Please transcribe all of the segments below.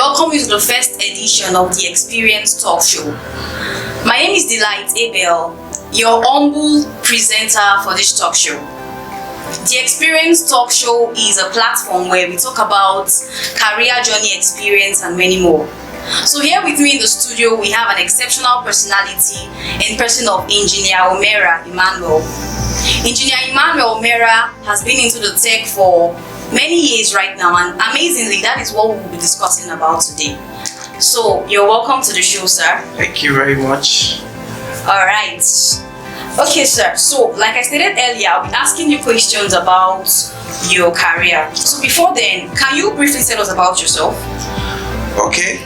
welcome you to the first edition of the Experience Talk Show. My name is Delight Abel, your humble presenter for this talk show. The Experience Talk Show is a platform where we talk about career journey experience and many more. So here with me in the studio, we have an exceptional personality in person of Engineer Omera Emmanuel. Engineer Emmanuel Omera has been into the tech for many years right now, and amazingly, that is what we will be discussing about today. So you're welcome to the show, sir. Thank you very much. All right. Okay, sir. So, like I stated earlier, I'll be asking you questions about your career. So before then, can you briefly tell us about yourself? Okay.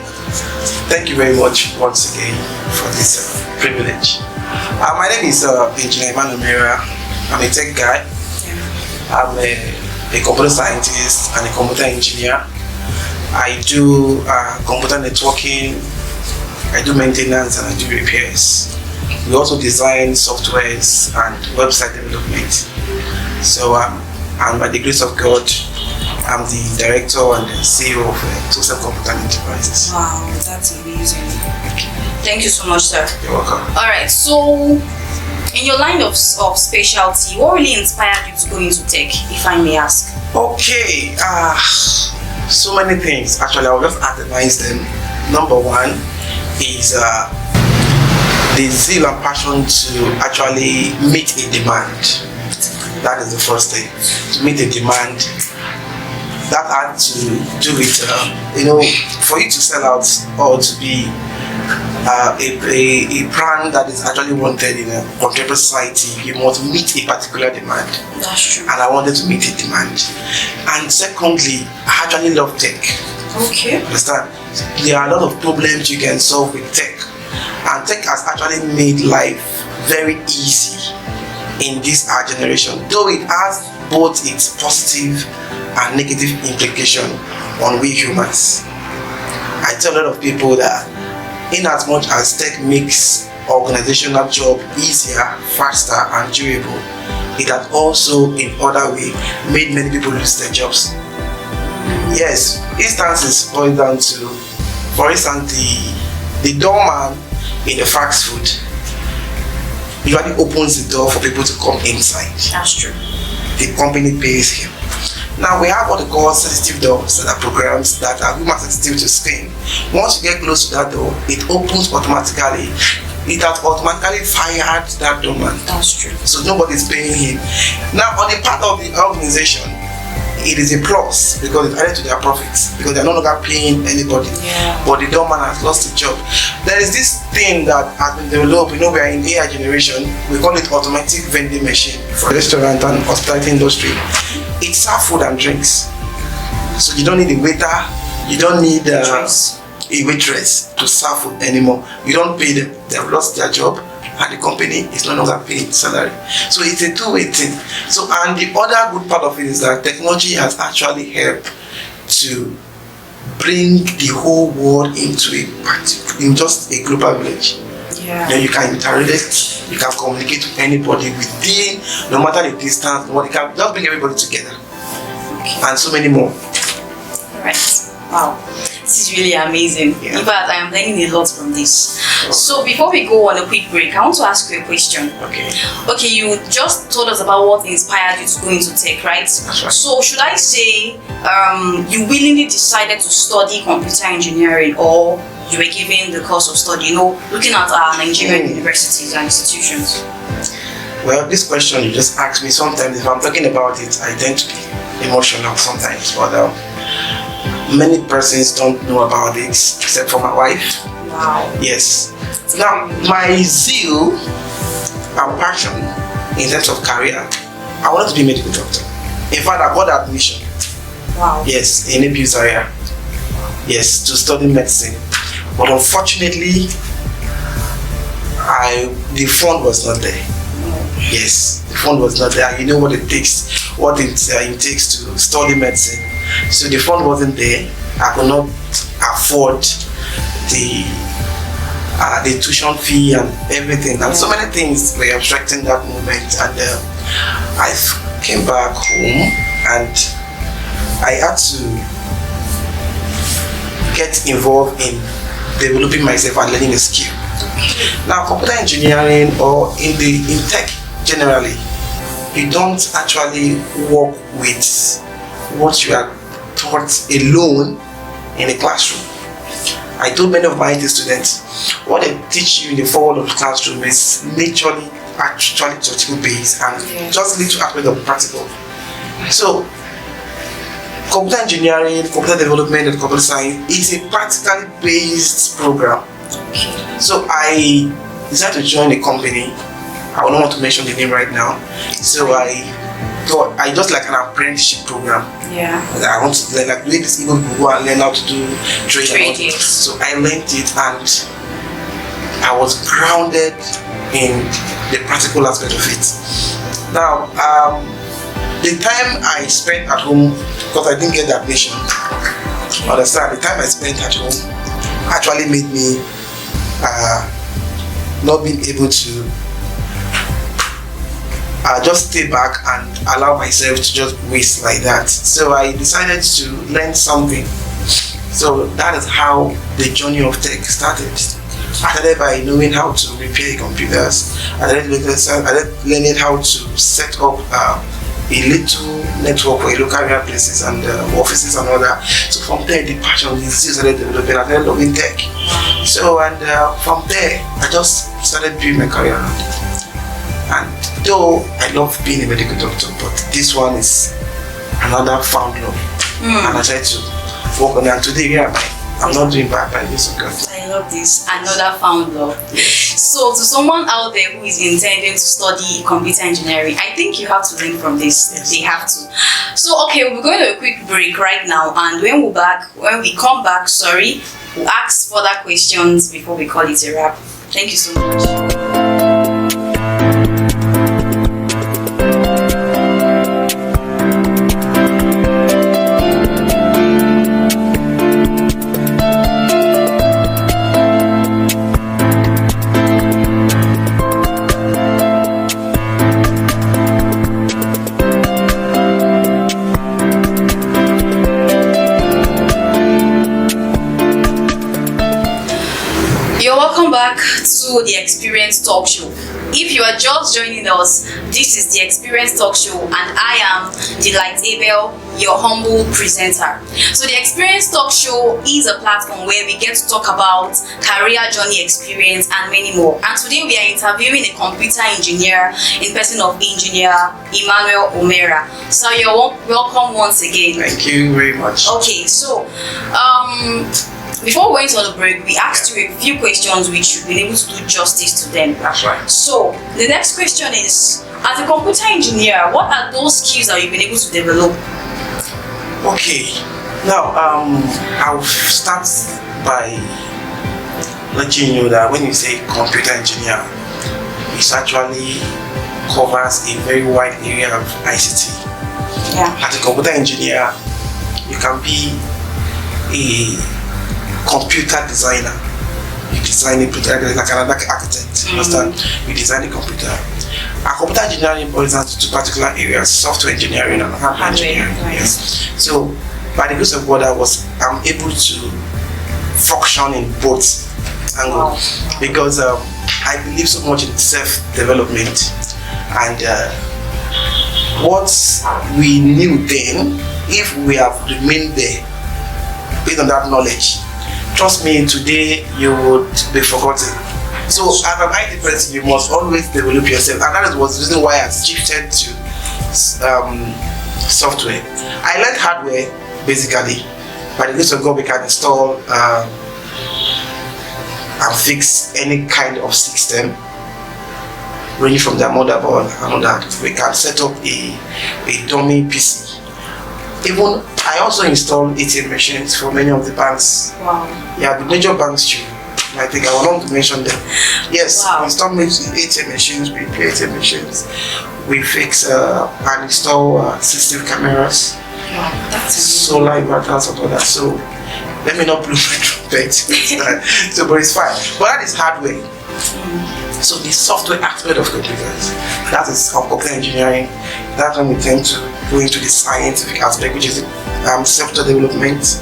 Thank you very much once again for this privilege. My name is Engineer Emmanuel Omera. I'm a tech guy. I'm a computer scientist and a computer engineer. I do computer networking, I do maintenance, and I do repairs. We also design softwares and website development. So, and by the grace of God, I'm the director and the CEO of Tosem Computer Enterprises. Wow, that's amazing. Thank you so much, sir. You're welcome. All right, so in your line of specialty, what really inspired you to go into tech, if I may ask? Okay, so many things. Actually, I'll just itemize them. Number one is the zeal and passion to actually meet a demand. That is the first thing. To meet a demand. That had to do with, for you to sell out or to be a brand that is actually wanted in a contemporary society, you must meet a particular demand. That's true. And I wanted to meet a demand. And secondly, I actually love tech. Okay. Understand? There are a lot of problems you can solve with tech. And tech has actually made life very easy in this our generation, though it has both its positive and negative implication on we humans. I tell a lot of people that in as much as tech makes organizational job easier, faster and durable, it has also in other way made many people lose their jobs. Yes, instances boil down to, for instance, the doorman in the fast food usually opens the door for people to come inside. That's true. The company pays him. Now we have what we call sensitive doors that are programs that are human sensitive to screen. Once you get close to that door, it opens automatically. It has automatically fired that doorman. That's true. So nobody's paying him. Now on the part of the organization, it is a plus because it's added to their profits because they're no longer paying anybody. Yeah. But the doorman has lost his job. There is this thing that has been developed. We are in AI generation. We call it automatic vending machine for restaurant and hospitality industry. It serves food and drinks. So you don't need a waiter. You don't need a waitress to serve food anymore. You don't pay them. They've lost their job. And the company is no longer paying salary. So it's a two-way thing. So, and the other good part of it is that technology has actually helped to bring the whole world into in just a global village. Yeah. Then you can interact, you can communicate with anybody within, no matter the distance, you can just bring everybody together. Okay. And so many more. Right. Wow. This is really amazing. Yeah. In fact, I am learning a lot from this. So before we go on a quick break, I want to ask you a question. Okay. Okay, you just told us about what inspired you to go into tech, right? That's right. So should I say you willingly decided to study computer engineering, or you were given the course of study, looking at our Nigerian universities and institutions? Well, this question you just asked me, sometimes if I'm talking about it, I tend to be emotional sometimes, but many persons don't know about it except for my wife. Wow. Yes. Now, my zeal and passion in terms of career, I wanted to be a medical doctor. In fact, I got admission. Wow. Yes, in abuse area. Yes, to study medicine. But unfortunately, the fund was not there. Yes, the fund was not there. You know what it takes to study medicine. So the fund wasn't there. I could not afford the tuition fee and everything, and so many things were obstructing that moment. And I came back home and I had to get involved in developing myself and learning a skill. Now, computer engineering or in tech generally, you don't actually work with what you are taught alone in a classroom. I told many of my IT students, what they teach you in the forward of the classroom is actually theoretical based and just little aspect of practical. So, computer engineering, computer development, and computer science is a practically based program. So I decided to join a company. I don't want to mention the name right now. So I just like an apprenticeship program. Yeah. I want to learn, like, this people go and learn how to do trading. So I learned it and I was grounded in the practical aspect of it. Now, the time I spent at home, because I didn't get the admission, understand, the time I spent at home actually made me not being able to just stay back and allow myself to just waste like that. So I decided to learn something. So that is how the journey of tech started. I started by knowing how to repair computers. I started learning how to set up a little network for local area places and offices and all that. So from there, the passion started developing. I started loving tech. So from there, I just started building my career around it. And though I love being a medical doctor, but this one is another found love. And I try to work on it. And today, here I'm not doing bad by this. I love this. Another found love. So to someone out there who is intending to study computer engineering, I think you have to learn from this. Yes. They have to. So okay, we're going to a quick break right now, and when we come back, we'll ask further questions before we call it a wrap. Thank you so much. Back to the Experience Talk Show. If you are just joining us, this is the Experience Talk Show and I am Delight Abel, your humble presenter. So the Experience Talk Show is a platform where we get to talk about career journey experience and many more. And today we are interviewing a computer engineer in person of engineer Emmanuel Omera. So you're welcome once again. Thank you very much. Okay, so before we went on the break, we asked you a few questions which you've been able to do justice to them. That's right. So, the next question is, as a computer engineer, what are those skills that you've been able to develop? Okay. Now, I'll start by letting you know that when you say computer engineer, it actually covers a very wide area of ICT. Yeah. As a computer engineer, you can be a computer designer. You design a computer like another architect. Understand? You design a computer. Computer engineering boils down to two particular areas: software engineering and hardware engineering. Right. Yes. So, by the grace of God, I'm able to function in both angles because I believe so much in self-development, and what we knew then, if we have remained there based on that knowledge, trust me, today you would be forgotten. So as an IT person, you must always develop yourself, and that was the reason why I shifted to software. I learned hardware basically. By the grace of God, we can install and fix any kind of system, ranging from the motherboard and all that. We can set up a dummy PC. Even I also install ATM machines for many of the banks. Wow. Yeah, the major banks too. I think I want to mention them. Yes, wow. We install ATM machines, we repair ATM machines, we fix and install CCTV cameras, solar inverters and all that. So let me not blow my trumpet. So, but it's fine. But that is hardware. So the software aspect of computers, that is computer engineering. That's when we tend to go into the scientific aspect, which is software development.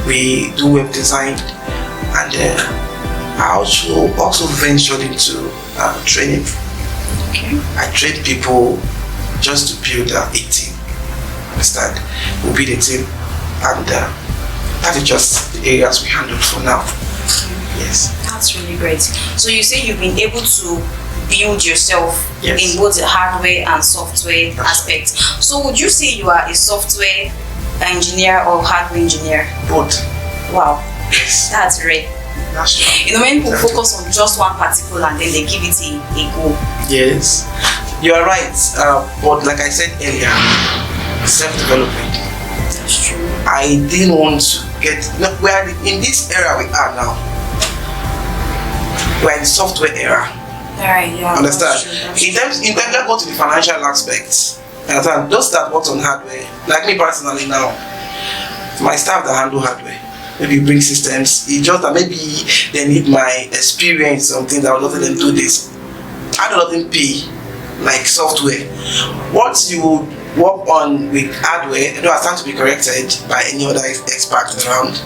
We do web design, and I also ventured into training. Okay. I train people just to build a team. Understand? We build a team, and that is just the areas we handle for now. Yes. That's really great. So you say you've been able to build yourself Yes. in both the hardware and software aspect. So would you say you are a software engineer or hardware engineer? Both. Wow, Yes. that's rare. That's true. You know, many people Exactly. focus on just one particular and then they give it a go. Yes. You are right. But like I said earlier, self-development. That's true. I didn't want to get. No, we are in this era we are now. We're in the software era. Alright, yeah. Understand? That's true. In terms of go to the financial aspects, understand? Those that work on hardware, like me personally now, my staff that handle hardware, maybe bring systems. It's just that maybe they need my experience, something that will let them do this. I don't pay like software. What you work on with hardware, I stand to be corrected by any other expert around.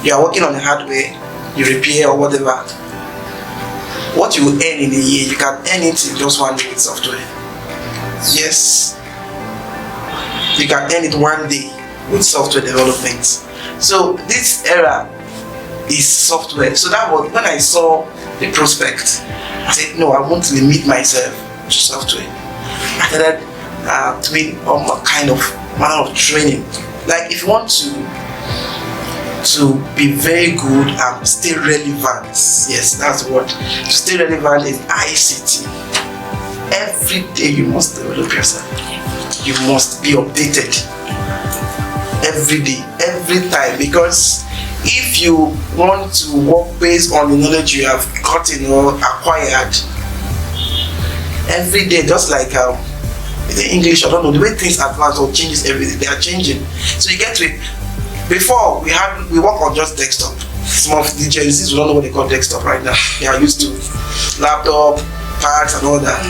You are working on the hardware, you repair or whatever. What you earn in a year, you can earn it in just 1 day with software. Yes. You can earn it 1 day with software development. So this era is software. So that was when I saw the prospect. I said, no, I want to limit myself to software. I started doing all kind of manner of training. Like if you want to be very good and stay relevant, yes, that's the word. To stay relevant in ICT, every day you must develop yourself. You must be updated every day, every time, because if you want to work based on the knowledge you have gotten or acquired every day, just like the English, I don't know, the way things advance or changes every day, they are changing. So you get to it. Before we work on just desktop. Some of the Gen Zs, we don't know what they call desktop right now. They are used to laptop, pads and all that.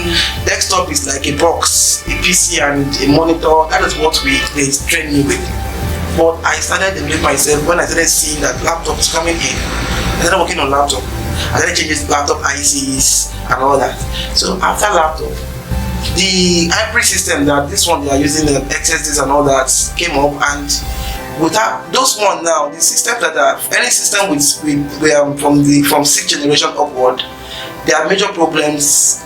Desktop is like a box, a PC and a monitor. That is what they train me with. But I started developing myself when I started seeing that laptop is coming in. I started working on laptop. I started changing laptop ICs and all that. So after laptop, the hybrid system that this one they are using, the XSDs and all that came up, and without those one now, the systems that are any system with from 6th generation upward, their major problems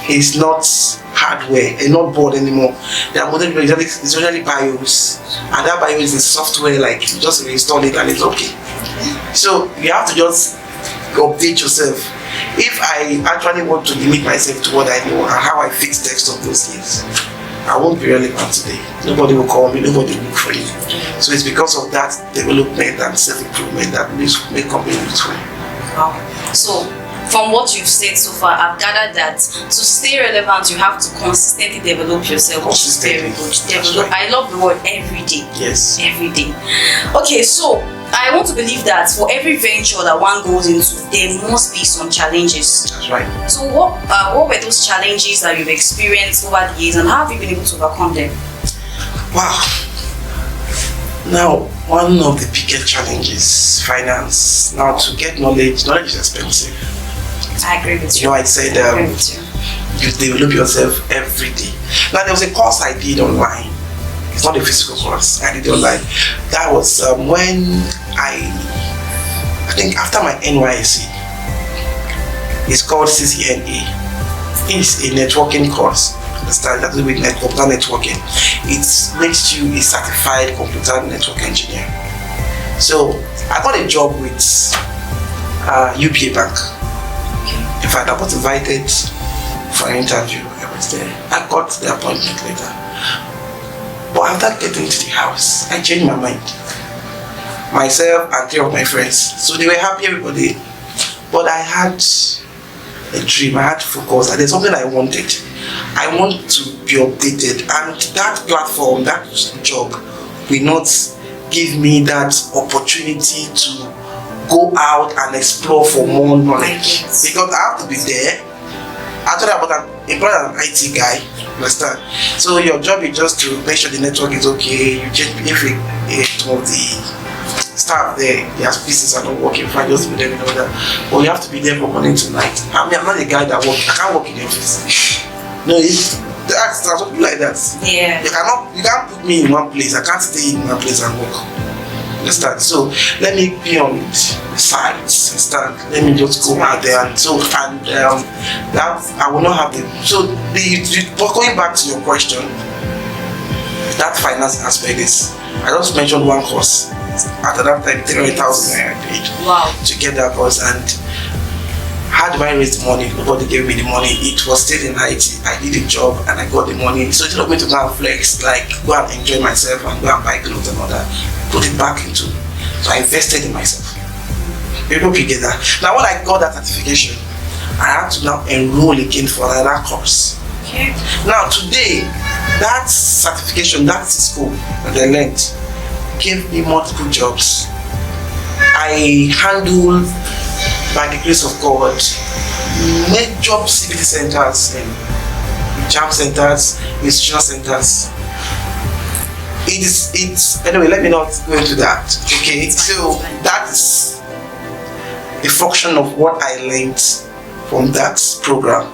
is not hardware and not board anymore. Their modern is usually BIOS, and that BIOS is software, like you just reinstall it and it's okay. So you have to just update yourself. If I actually want to limit myself to what I know and how I fix desktop those days, I won't be relevant today. Nobody will call me, nobody will look for you. So it's because of that development and self-improvement that make company useful. Wow. So from what you've said so far, I've gathered that to stay relevant, you have to consistently develop yourself, which is very good. Develop. I love the word every day. Yes. Every day. Okay, so I want to believe that for every venture that one goes into, there must be some challenges. That's right. So what were those challenges that you've experienced over the years, and how have you been able to overcome them? Wow. Now, one of the biggest challenges, finance. Now, to get knowledge is expensive. I agree with you. You know, I said I agree with you. you develop yourself every day. Now, there was a course I did online. It's not a physical course. I did it online. That was when I think after my NYSC. It's called CCNA. It's a networking course. Understand? That's with computer networking. It makes you a certified computer network engineer. So I got a job with UBA Bank. In fact, I was invited for an interview. I was there. I got the appointment later. But after getting to the house, I changed my mind. Myself and 3 of my friends. So they were happy, everybody. But I had a dream, I had focus, and there's something I wanted. I want to be updated, and that platform, that job will not give me that opportunity to go out and explore for more knowledge. Because I have to be there. Actually, I'm employed as an IT guy, understand? So your job is just to make sure the network is okay. You change if some of the staff there, their pieces are not working fine, just put them in order. But you have to be there from morning to night. I mean, I'm not a guy that I can't work in the office. No, that's something like that. Yeah. You can't put me in one place. I can't stay in one place and work. Understand? So let me be on the sides. Understand? Let me just go out there and that I will not have the. So going back to your question, that finance aspect is. I just mentioned one course. At that time, 300,000 I paid. Wow. To get that course, and how do I raise the money? Nobody gave me the money. It was still in IT. I did a job and I got the money. So instead of me to go and flex, like go and enjoy myself and go and buy clothes and all that, put it back into. So I invested in myself. People can get that. Now when I got that certification, I had to now enroll again for another course. Okay. Now today, that certification, that Cisco that I learned, gave me multiple jobs. I handled, by the grace of God, major CBT centers and job centers, institutional centers. It's anyway, let me not go into that. Okay, so that is a function of what I learned from that program.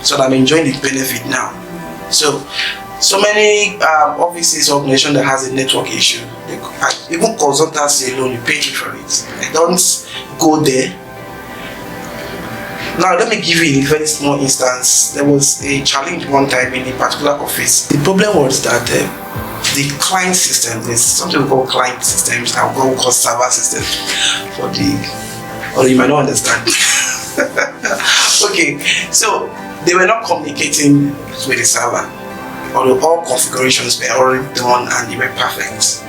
So I'm enjoying the benefit now. So many offices, organizations that has a network issue, even consultancy alone, you pay me for it. I don't go there. Now let me give you a very small instance. There was a challenge one time in a particular office. The problem was that the client system, there's something we call client systems, and we call server systems for or you might not understand. Okay, so they were not communicating with the server. Although all configurations were already done and they were perfect,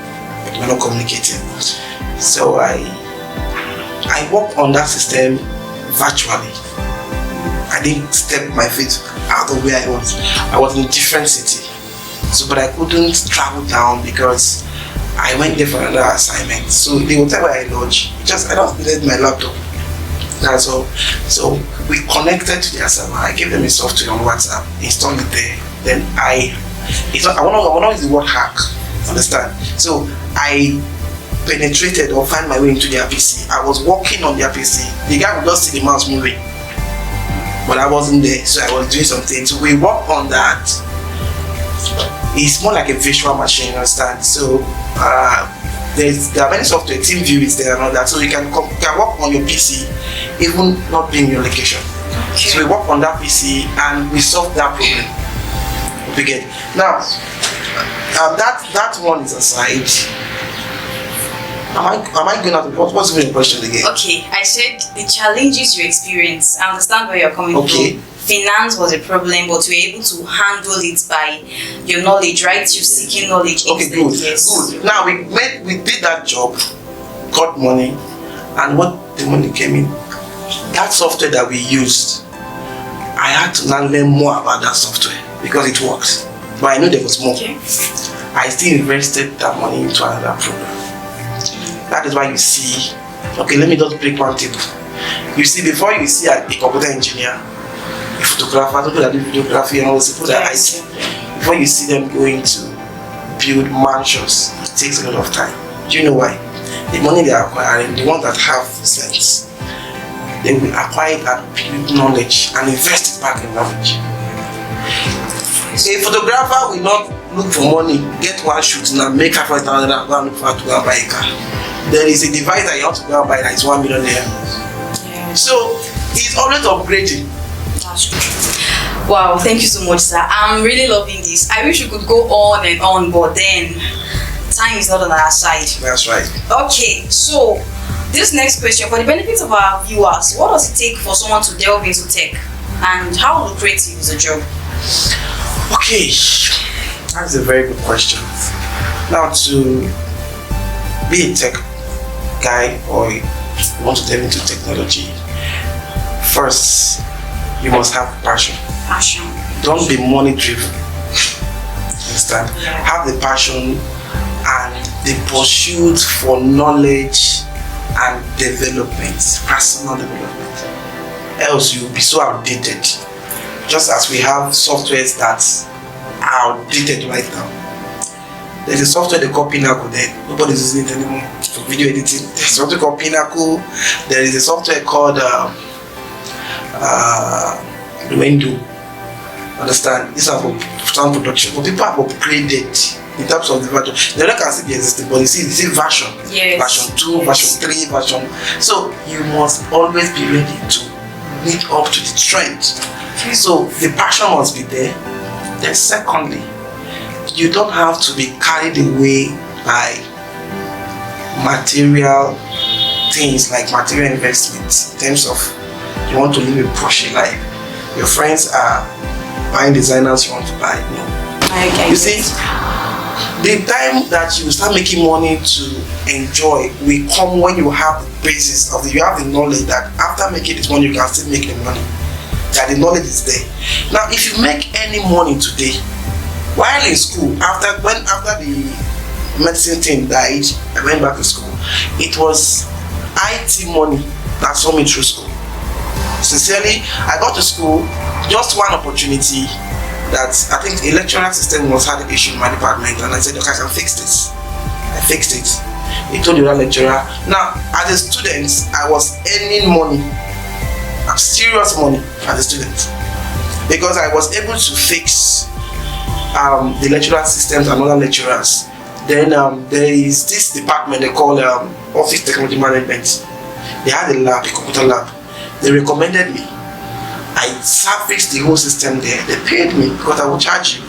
but they were not communicating. So I worked on that system virtually. I didn't step my feet out of where I was. I was in a different city. So, but I couldn't travel down because I went there for another assignment. So the hotel where I lodged, I just needed my laptop. That's all. So we connected to their server. I gave them a software on WhatsApp, installed it there. Then I want to use the word hack. Understand? So I penetrated or find my way into their PC. I was working on their PC. The guy would just see the mouse moving, but I wasn't there, so I was doing something. So we worked on that. It's more like a virtual machine, understand? So there are many software, TeamViewer is there and all that, so you can work on your PC even not being in your location. Okay. So we work on that PC and we solved that problem. We get now that one is aside. Am I going out? What's the question again? Okay, I said the challenges you experience. I understand where you're coming from. Finance was a problem, but you were able to handle it by your knowledge, right? You seeking knowledge. Okay, good. Yes. Good. Now we did that job, got money, and what the money came in, that software that we used, I had to now learn more about that software because it works. But I knew there was more. Okay. I still invested that money into another program. That is why you see. Okay, let me just break one table. You see, before you see a computer engineer, a photographer, people that do videography, and all those people that IT, before you see them going to build mansions, it takes a lot of time. Do you know why? The money they are acquiring, the ones that have sense, they will acquire it and build knowledge and invest it back in knowledge. A photographer will not look for money, get one shoot and make 500,000 and go and look for to go and buy a car. There is a device that you have to go and buy that is 1 million naira. Yeah. So he's always upgrading. That's true. Wow, thank you so much, sir. I'm really loving this. I wish we could go on and on, but then time is not on our side. That's right. Okay, so this next question, for the benefit of our viewers, what does it take for someone to delve into tech, and how lucrative is the job? Okay, that's a very good question. Now, to be a tech guy or you want to delve into technology, first you must have passion. Don't be money driven. Understand? Yeah. Have the passion and the pursuit for knowledge and development, personal development. Else you'll be so outdated. Just as we have softwares that are outdated right now. There's a software they copy now, but then nobody's using it anymore. for video editing. There's something called Pinnacle. There is a software called Window. Understand? These are for sound production. But people have upgraded in terms of the version. They don't can see the existing, but you see version. Yes. Version 2, version 3, version. So you must always be ready to meet up to the trend. So the passion must be there. Then secondly, you don't have to be carried away by material things like material investments in terms of you want to live a Porsche life. Your friends are buying designers you want to buy. No. Okay. You see, the time that you start making money to enjoy will come when you have the basis of you have the knowledge that after making this money you can still make the money. That the knowledge is there. Now, if you make any money today, while in school, after the medicine thing died, I went back to school. It was IT money that saw me through school. Sincerely, I got to school, just one opportunity that I think a lecturer system was had an issue in my department, and I said, okay, I can fix this. I fixed it. He told the other lecturer. Now, as a student, I was earning money, serious money as a student, because I was able to fix the lecturer systems and other lecturers. Then there is this department they call Office Technology Management. They had a lab, a computer lab. They recommended me. I serviced the whole system there. They paid me because I will charge you.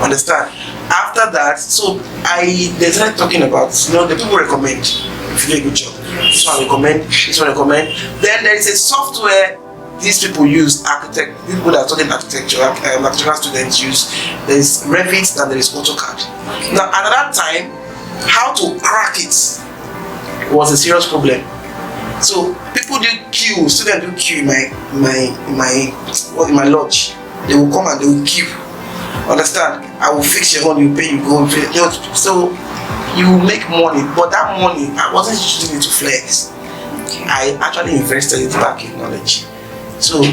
Understand? After that, so they started talking about, the people recommend if you do a good job. This one recommend, this one recommend. Then there is a software these people use, people that are studying architecture, architectural students use. There is Revit and there is AutoCAD. Now at that time, how to crack it was a serious problem. So people do queue, students do queue in my lodge. They will come and they will queue. Understand? I will fix your own, you pay, you go. So you will make money, but that money I wasn't using it to flex. I actually invested it back in knowledge. So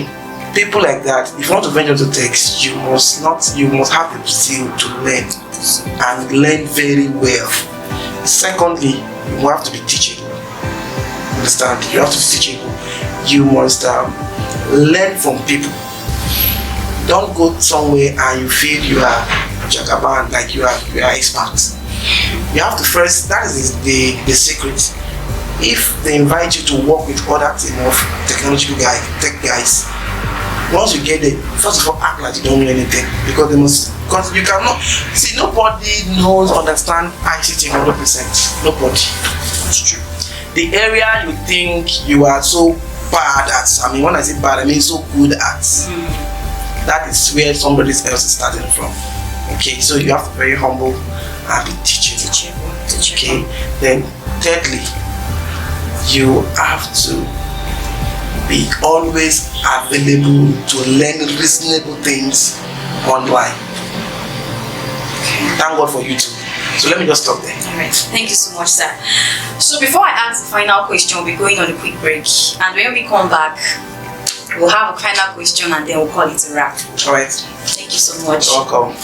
people like that, if you want to venture into tech, you must have the skill to learn and learn very well. Secondly, you have to be teachable. Understand? You have to be teachable. You must learn from people. Don't go somewhere and you feel you are jagaban, like you are expert. You have to first, that is the secret. If they invite you to work with other team of technological guys, tech guys, once you get there, first of all, act like you don't know anything, because you cannot see, nobody understand ICT 100%. Nobody. It's true. The area you think you are so bad at, when I say bad, I mean so good at, that is where somebody else is starting from. Okay, so you have to be very humble and be teachable. Okay, then thirdly, you have to be always available to learn reasonable things online. Thank God for YouTube. So let me just stop there. Alright, thank you so much, sir. So before I ask the final question, we'll be going on a quick break, and when we come back, we'll have a final question and then we'll call it a wrap. Alright. Thank you so much. You're welcome.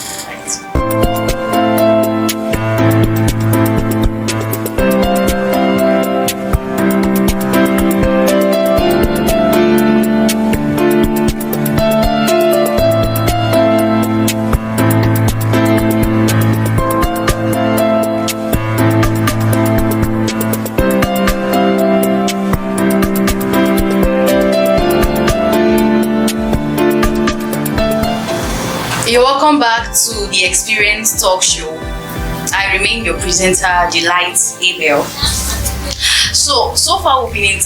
You're welcome back to the Experience Talk Show. I remain your presenter, Delight Abel. So far we've been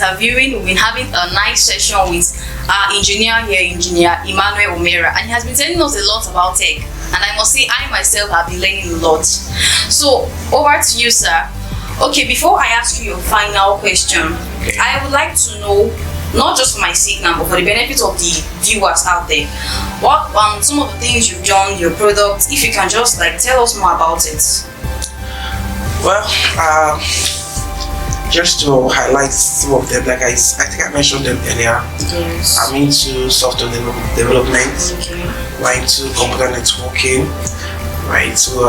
having a nice session with our engineer here, Engineer Emmanuel Omera, and he has been telling us a lot about tech. And I must say, I myself have been learning a lot. So over to you, sir. Okay, before I ask you your final question, I would like to know, not just for my sake now, but for the benefit of the viewers out there, what some of the things you've done, your products, if you can just tell us more about it. Well, just to highlight some of them, I think I mentioned them earlier. Yes. I'm into software development. Okay. We're into computer networking. right? So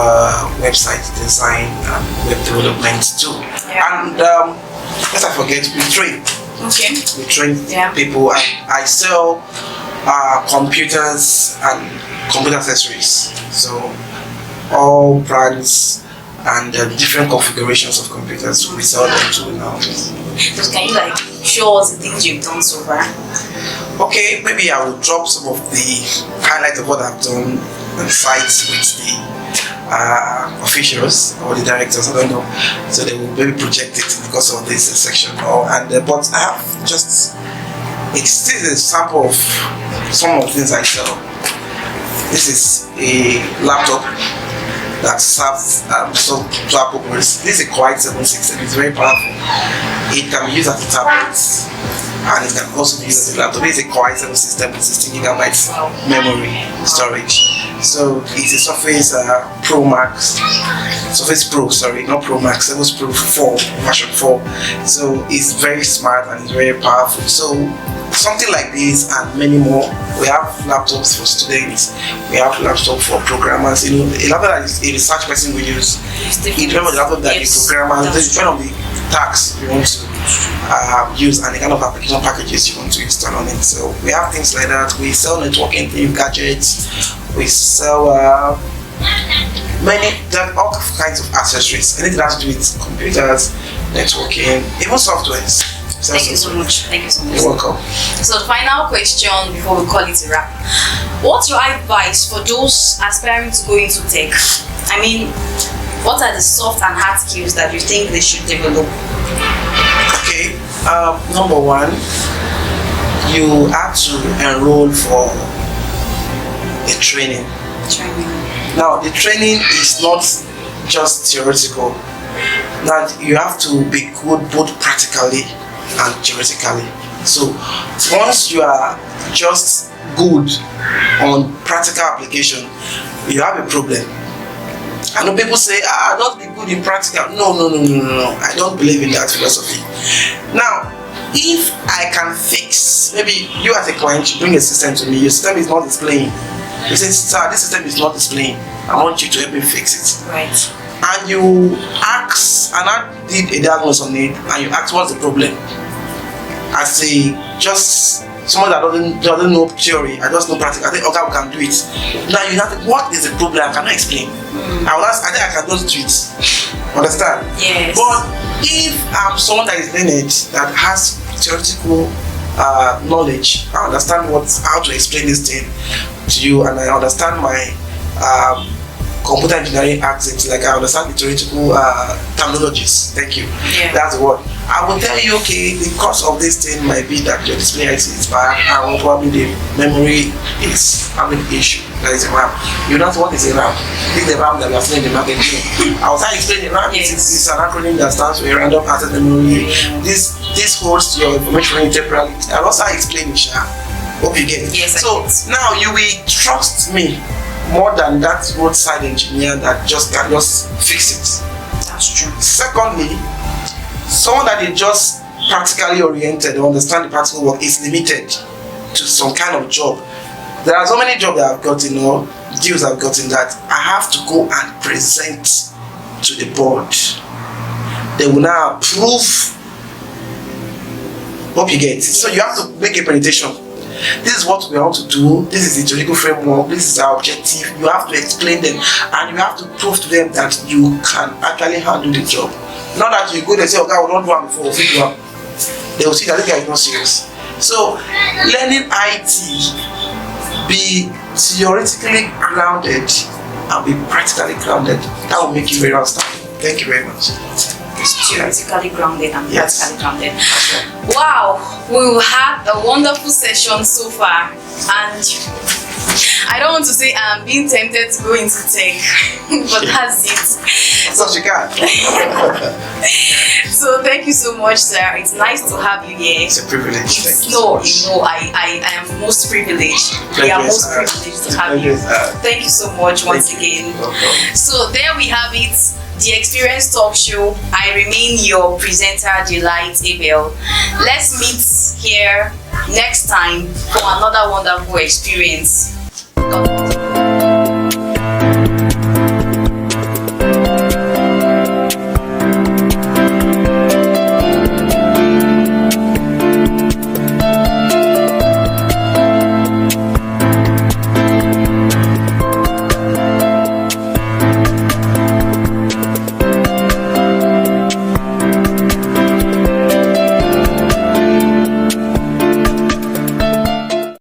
website design and web development too. Yeah. And let's not forget, we train. Okay. We train Yeah. people, and I sell computers and computer accessories. So all brands and different configurations of computers we sell them to now. So can you like show us the things you've done so far? Okay, maybe I will drop some of the highlights of what I've done on sites with the officials or the directors, I don't know. So they will maybe project it because of this section. But I have just, it's still a sample of some of the things I sell. This is a laptop that serves some purpose. This is a Core i7 It's very powerful. It can be used as a tablet, and it can also be used as a laptop. This is a Core i7 system with 16 gigabytes memory storage. So it's a Surface Pro Max, Surface Pro, sorry, not Pro Max, Surface Pro 4, version 4. So it's very smart and it's very powerful. So something like this and many more. We have laptops for students, we have laptops for programmers. You know, a laptop that a research person will use, it depends on the laptop that the programmer, it depends on the tasks you want to use and the kind of application packages you want to install on it. So we have things like that. We sell networking gadgets, we sell all kinds of accessories, anything that has to do with computers, networking, even softwares. Thank you so much. Thank you so much. You're welcome. So the final question before we call it a wrap. What's your advice for those aspiring to go into tech? I mean, what are the soft and hard skills that you think they should develop? Okay, number one, you have to enroll for a training. Now, the training is not just theoretical. Now, you have to be good both practically and theoretically. So once you are just good on practical application, you have a problem. I know people say, don't be good in practical. No. I don't believe in that philosophy. Now, if I can fix, maybe you as a client, you bring a system to me, your system is not displaying. You say, sir, this system is not displaying. I want you to help me fix it. Right. And you ask, and I did a diagnosis on it, and you ask what's the problem. I say, just someone that doesn't know theory, I just know practical. I think, okay, we can do it. Now you have to, what is the problem? I cannot explain. I will ask, I think I can just do it. Understand? Yes. But if I'm someone that is learned, that has theoretical knowledge, I understand how to explain this thing to you, and I understand my computer engineering accents, like I understand the theoretical terminologies. Thank you. Yeah. That's the word. I will tell you, okay, the cause of this thing might be that your display IC is bad, and probably the memory is having an issue. That is a RAM. You know what is a RAM? This is the RAM that we are seeing in the market. I was trying to explain the RAM. Yes. It's an acronym that stands for a random access memory. This holds your information temporarily. I also explain it. Hope you get it. Yes, so now you will trust me more than that roadside engineer that just can just fix it. That's true. Secondly, someone that is just practically oriented or understand the practical work is limited to some kind of job. There are so many jobs that I've gotten or deals I've gotten that I have to go and present to the board. They will now approve. Hope you get it. So you have to make a presentation. This is what we want to do. This is the theoretical framework. This is our objective. You have to explain them, and you have to prove to them that you can actually handle the job. Not that you go there and say, okay, I will not do one before, we do one. They will see that this guy is not serious. So, learning IT, be theoretically grounded and be practically grounded. That will make you very outstanding. Thank you very much. Theoretically grounded and Yes. practically grounded. Wow, we've had a wonderful session so far, and I don't want to say I'm being tempted to go into tech, but that's it. So you can. So thank you so much, sir. It's nice to have you here. It's a privilege. Thank you. I am most privileged. We are most privileged to have you. Thank you so much once again. So there we have it. The Experience Talk Show. I remain your presenter, Delight Abel. Let's meet here next time for another wonderful experience. God bless.